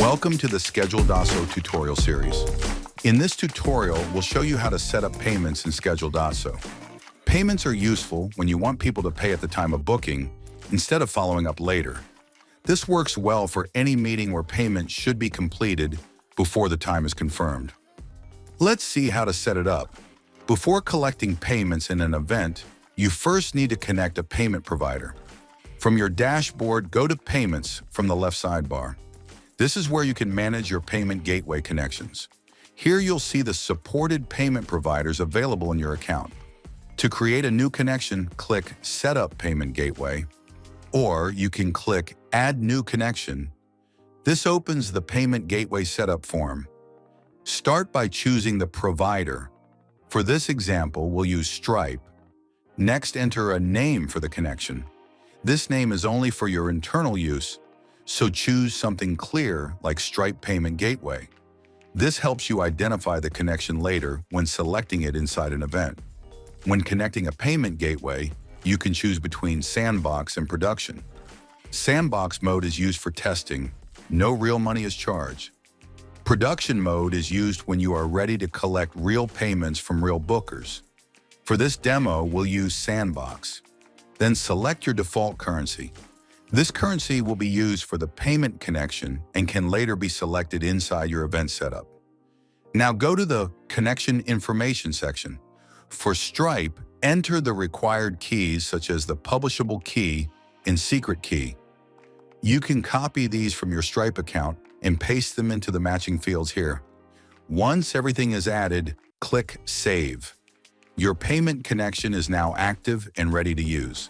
Welcome to the Schedule.so tutorial series. In this tutorial, we'll show you how to set up payments in Schedule.so. Payments are useful when you want people to pay at the time of booking instead of following up later. This works well for any meeting where payment should be completed before the time is confirmed. Let's see how to set it up. Before collecting payments in an event, you first need to connect a payment provider. From your dashboard, go to Payments from the left sidebar. This is where you can manage your payment gateway connections. Here you'll see the supported payment providers available in your account. To create a new connection, click Set up Payment Gateway, or you can click Add New Connection. This opens the Payment Gateway Setup form. Start by choosing the provider. For this example, we'll use Stripe. Next, enter a name for the connection. This name is only for your internal use, so choose something clear like Stripe Payment Gateway. This helps you identify the connection later when selecting it inside an event. When connecting a payment gateway, you can choose between Sandbox and Production. Sandbox mode is used for testing. No real money is charged. Production mode is used when you are ready to collect real payments from real bookers. For this demo, we'll use Sandbox. Then select your default currency. This currency will be used for the payment connection and can later be selected inside your event setup. Now go to the Connection Information section. For Stripe, enter the required keys such as the publishable key and secret key. You can copy these from your Stripe account and paste them into the matching fields here. Once everything is added, click Save. Your payment connection is now active and ready to use.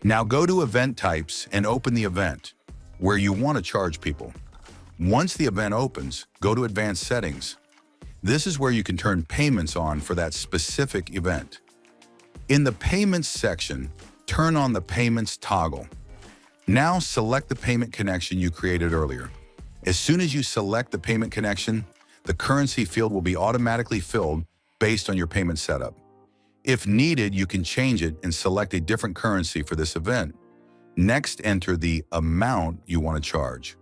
Now go to Event Types and open the event where you want to charge people. Once the event opens, go to Advanced Settings. This is where you can turn payments on for that specific event. In the Payments section, turn on the Payments toggle. Now select the payment connection you created earlier. As soon as you select the payment connection, the currency field will be automatically filled based on your payment setup. If needed, you can change it and select a different currency for this event. Next, enter the amount you want to charge.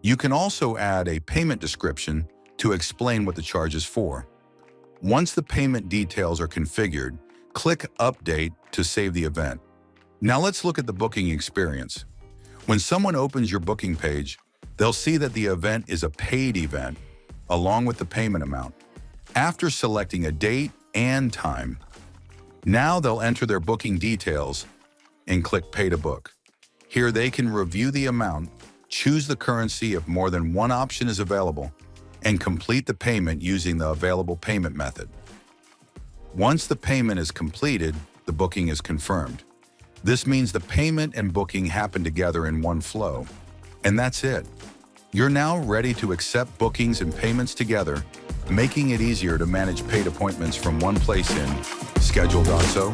You can also add a payment description to explain what the charge is for. Once the payment details are configured, click Update to save the event. Now let's look at the booking experience. When someone opens your booking page, they'll see that the event is a paid event, along with the payment amount. After selecting a date and time, now they'll enter their booking details and click Pay to Book. Here they can review the amount, choose the currency if more than one option is available, and complete the payment using the available payment method. Once the payment is completed, the booking is confirmed. This means the payment and booking happen together in one flow. And that's it. You're now ready to accept bookings and payments together, making it easier to manage paid appointments from one place in Schedule.so.